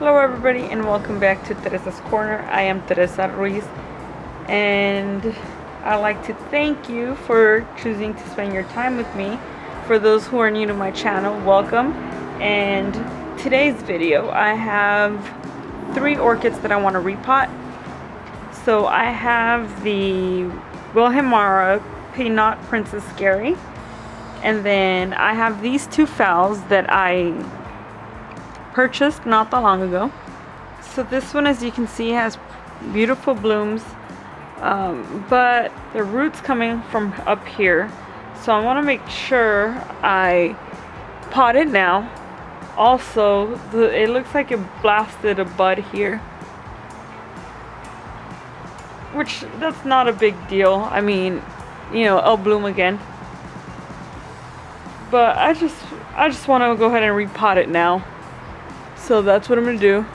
Hello everybody and welcome back to Teresa's Corner. I am Teresa Ruiz and I'd like to thank you for choosing to spend your time with me. For those who are new to my channel, welcome. And today's video I have 3 orchids that I want to repot. So I have the Wilhelmina Peanut Princess Scary, and then I have these 2 phals that I purchased not that long ago. So this one, as you can see, has beautiful blooms, but the roots coming from up here, so I want to make sure I pot it now. Also, it looks like it blasted a bud here, which that's not a big deal. I mean, you know, it'll bloom again, but I just want to go ahead and repot it now. So that's what I'm going to do.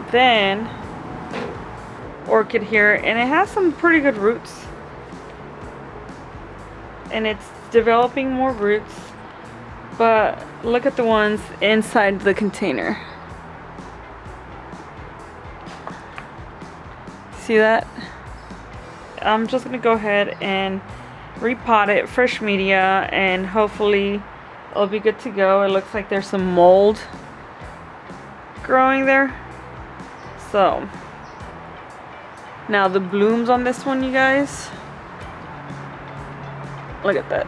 Then, orchid here, and it has some pretty good roots. And it's developing more roots. But look at the ones inside the container. See that? I'm just going to go ahead and repot it, fresh media, and hopefully it'll be good to go. It looks like there's some mold growing there. So now the blooms on this one, you guys, look at that.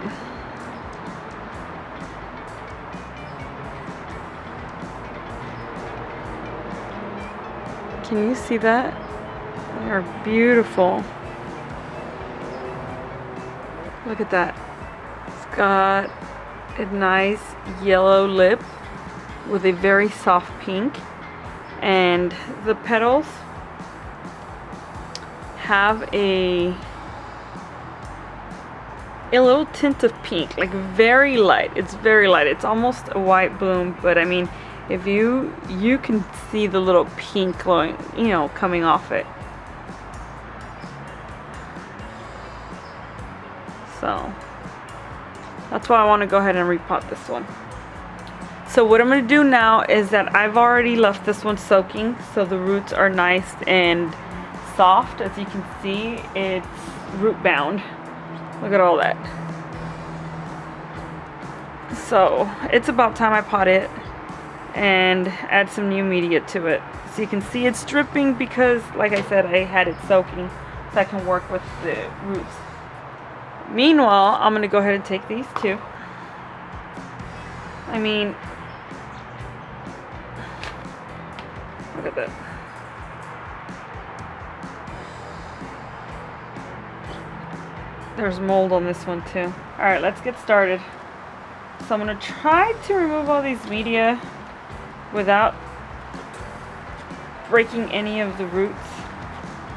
Can you see that? They're beautiful. Look at that. It's got a nice yellow lip with a very soft pink, and the petals have a little tint of pink, like very light. It's very light. It's almost a white bloom, but I mean, if you can see the little pink glowing, you know, coming off it. So that's why I want to go ahead and repot this one. So what I'm going to do now is that I've already left this one soaking, so the roots are nice and soft. As you can see, it's root bound. Look at all that. So it's about time I pot it and add some new media to it. So you can see it's dripping because, like I said, I had it soaking so I can work with the roots. Meanwhile, I'm going to go ahead and take these 2. I mean, look at that. There's mold on this one too. Alright, let's get started. So I'm going to try to remove all these media without breaking any of the roots.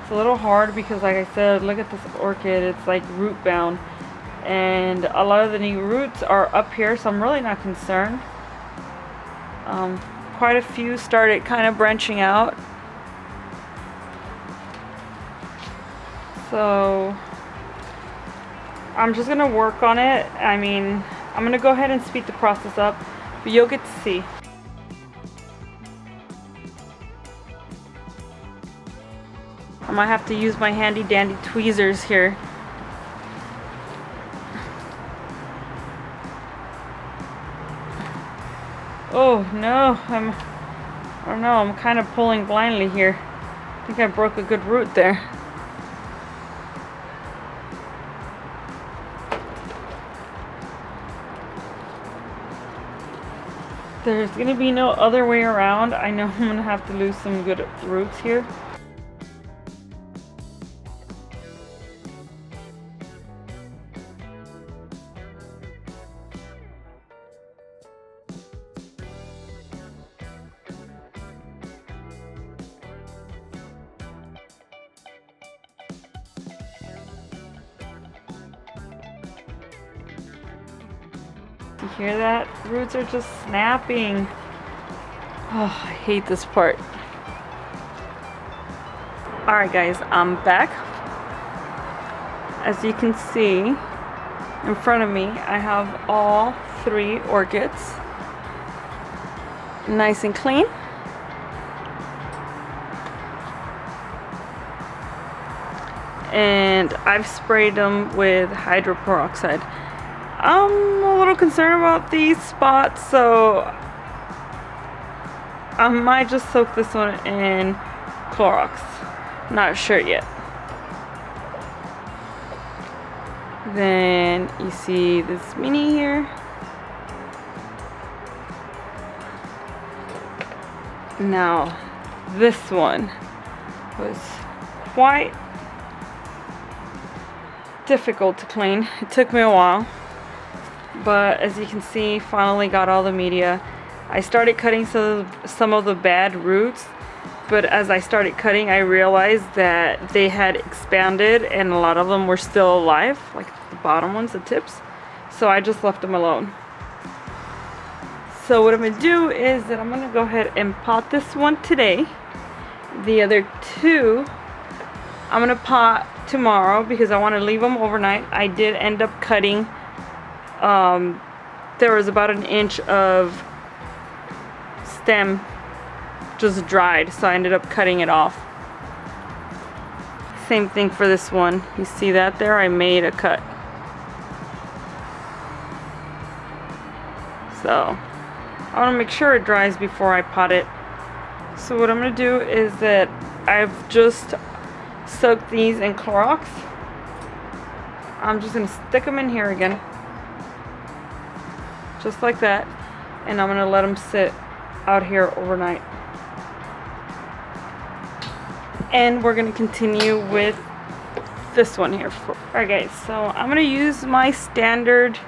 It's a little hard because, like I said, look at this orchid. It's like root bound, and a lot of the new roots are up here, so I'm really not concerned. Quite a few started kind of branching out, so I'm just gonna work on it. I mean, I'm gonna go ahead and speed the process up, but you'll get to see. I might have to use my handy dandy tweezers here. Oh no, I don't know, I'm kind of pulling blindly here. I think I broke a good root there. There's gonna be no other way around. I know I'm gonna have to lose some good roots here. You hear that? Roots are just snapping. Oh, I hate this part. Alright guys, I'm back. As you can see, in front of me, I have all 3 orchids. Nice and clean. And I've sprayed them with hydroperoxide. I'm a little concerned about these spots, so I might just soak this one in Clorox. Not sure yet. Then you see this mini here. Now this one was quite difficult to clean. It took me a while, but as you can see, finally got all the media. I started cutting some of the bad roots, but as I started cutting, I realized that they had expanded and a lot of them were still alive, like the bottom ones, the tips. So I just left them alone. So what I'm gonna do is that I'm gonna go ahead and pot this one today. The other 2 I'm gonna pot tomorrow because I want to leave them overnight. I did end up cutting, there was about 1 inch of stem just dried, so I ended up cutting it off. Same thing for this one. You see that there? I made a cut. So I want to make sure it dries before I pot it. So what I'm going to do is that I've just soaked these in Clorox. I'm just going to stick them in here again. Just like that. And I'm going to let them sit out here overnight. And we're going to continue with this one here. Alright guys, so I'm going to use my standard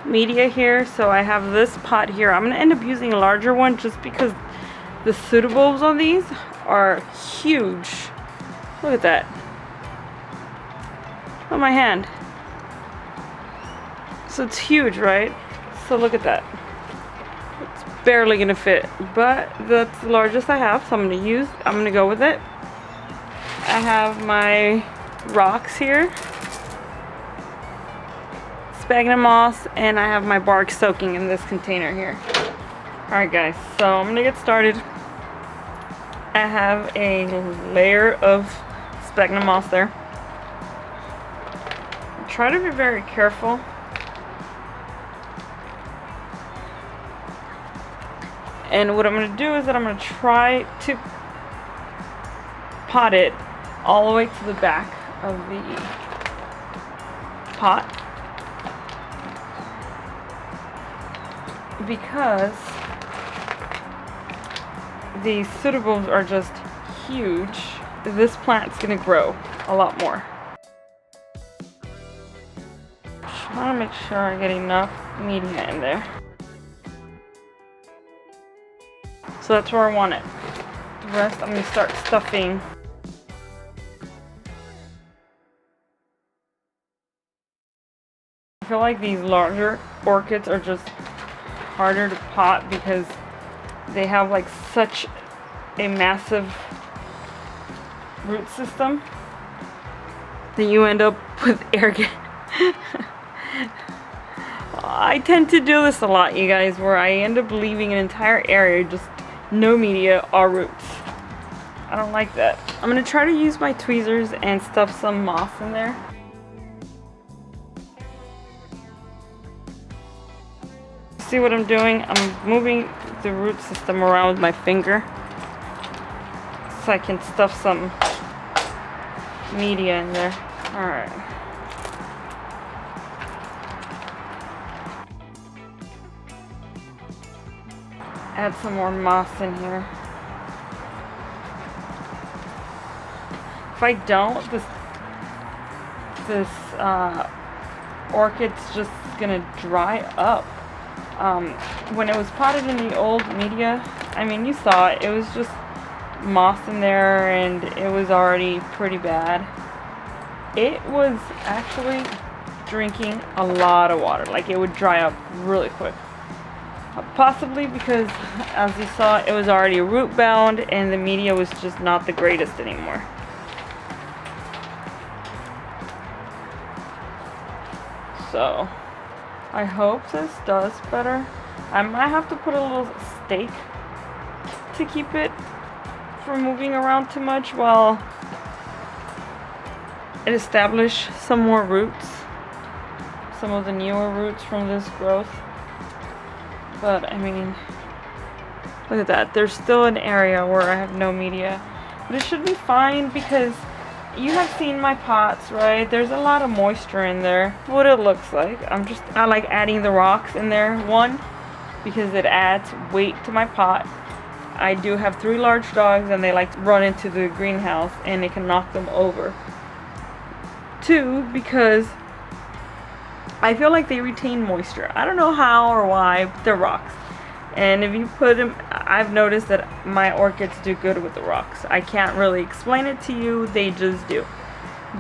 media here. So I have this pot here. I'm going to end up using a larger one just because the pseudobulbs on these are huge. Look at that. On my hand. So it's huge, right? So look at that. It's barely gonna fit, but that's the largest I have, so I'm gonna go with it. I have my rocks here, sphagnum moss, and I have my bark soaking in this container here. Alright guys, so I'm gonna get started. I have a layer of sphagnum moss there. Try to be very careful. And what I'm going to do is that I'm going to try to pot it all the way to the back of the pot, because these pseudobulbs are just huge. This plant's going to grow a lot more. Trying to make sure I get enough media in there. So that's where I want it. The rest I'm going to start stuffing. I feel like these larger orchids are just harder to pot because they have like such a massive root system that you end up with arrogant. I tend to do this a lot, you guys, where I end up leaving an entire area just no media or roots. I don't like that. I'm gonna try to use my tweezers and stuff some moss in there. See what I'm doing? I'm moving the root system around with my finger so I can stuff some media in there. Alright. Add some more moss in here. If I don't, this orchid's just gonna dry up. When it was potted in the old media, I mean, you saw it. It was just moss in there, and it was already pretty bad. It was actually drinking a lot of water. Like, it would dry up really quick. Possibly because, as you saw, it was already root bound and the media was just not the greatest anymore. So I hope this does better. I might have to put a little stake to keep it from moving around too much while it establish some more roots, some of the newer roots from this growth. But I mean, look at that. There's still an area where I have no media, but it should be fine because you have seen my pots, right? There's a lot of moisture in there. What it looks like. I like adding the rocks in there. One, because it adds weight to my pot. I do have 3 large dogs and they like to run into the greenhouse and it can knock them over. 2, because I feel like they retain moisture. I don't know how or why, but they're rocks. And if you put them, I've noticed that my orchids do good with the rocks. I can't really explain it to you, they just do.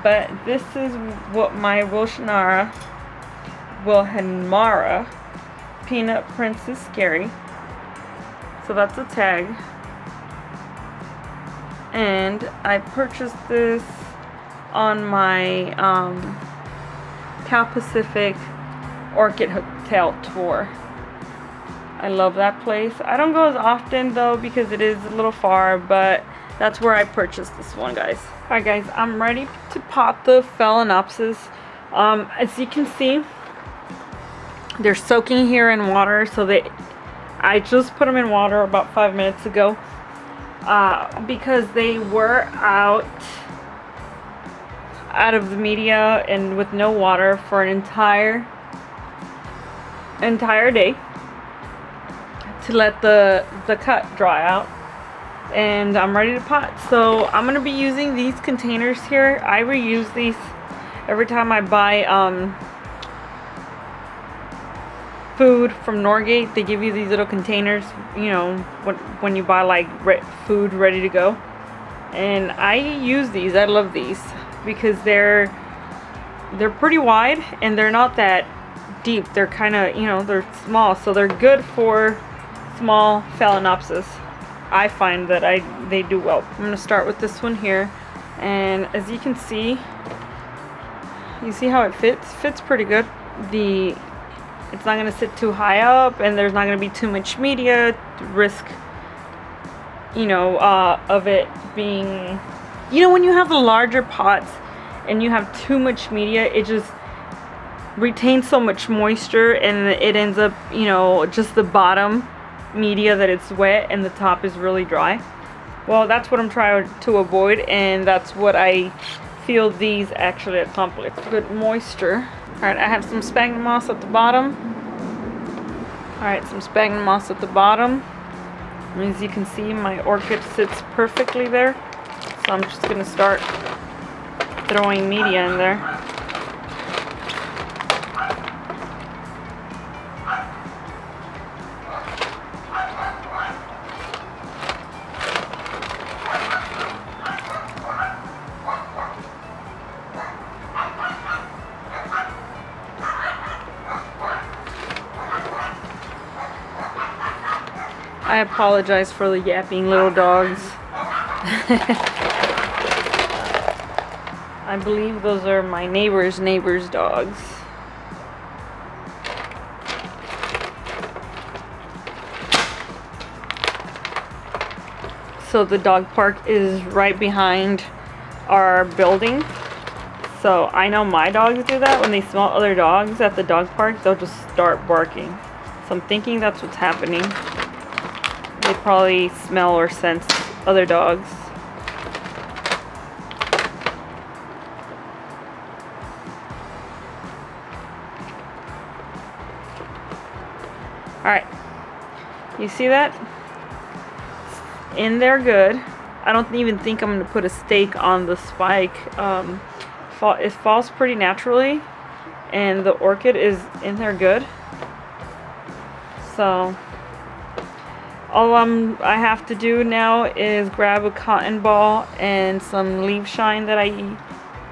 But this is what my Wilhelmina Peanut Princess Scary. So that's a tag. And I purchased this on my Cal Pacific Orchid Hotel tour. I love that place. I don't go as often though because it is a little far, but that's where I purchased this one, guys. Alright guys, I'm ready to pot the Phalaenopsis. As you can see, they're soaking here in water, so I just put them in water about 5 minutes ago because they were out of the media and with no water for an entire day to let the cut dry out. And I'm ready to pot. So I'm gonna be using these containers here. I reuse these every time I buy food from Norgate. They give you these little containers, you know, when you buy like food ready to go. And I use these. I love these because they're pretty wide and they're not that deep. They're kind of, you know, they're small, so they're good for small Phalaenopsis. I find that they do well. I'm gonna start with this one here, and as you can see, you see how it fits pretty good. It's not gonna sit too high up, and there's not gonna be too much media to risk, you know, of it being, you know, when you have the larger pots and you have too much media, it just retains so much moisture and it ends up, you know, just the bottom media that it's wet and the top is really dry. Well, that's what I'm trying to avoid, and that's what I feel these actually accomplish. Good moisture. Alright, I have some sphagnum moss at the bottom. Alright, some sphagnum moss at the bottom. As you can see, my orchid sits perfectly there. So I'm just going to start throwing media in there. I apologize for the yapping little dogs. I believe those are my neighbor's dogs. So the dog park is right behind our building. So I know my dogs do that. When they smell other dogs at the dog park, they'll just start barking. So I'm thinking that's what's happening. They probably smell or sense other dogs. Alright, you see that? In there good. I don't even think I'm going to put a stake on the spike. It falls pretty naturally, and the orchid is in there good. So all I have to do now is grab a cotton ball and some leaf shine that I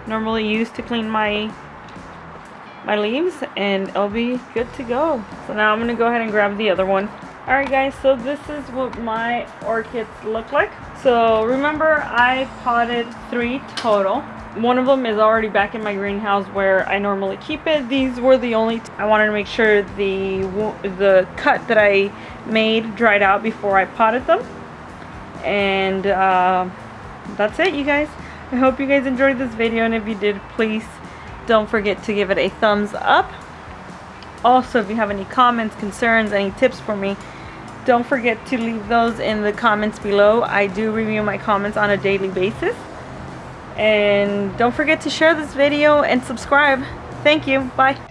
normally use to clean my leaves, and it'll be good to go. So now I'm gonna go ahead and grab the other one. Alright guys, so this is what my orchids look like. So remember, I potted 3 total. One of them is already back in my greenhouse where I normally keep it. These were the only I wanted to make sure the cut that I made dried out before I potted them. And that's it, you guys. I hope you guys enjoyed this video, and if you did, please don't forget to give it a thumbs up. Also, if you have any comments, concerns, any tips for me, don't forget to leave those in the comments below. I do review my comments on a daily basis. And don't forget to share this video and subscribe. Thank you. Bye.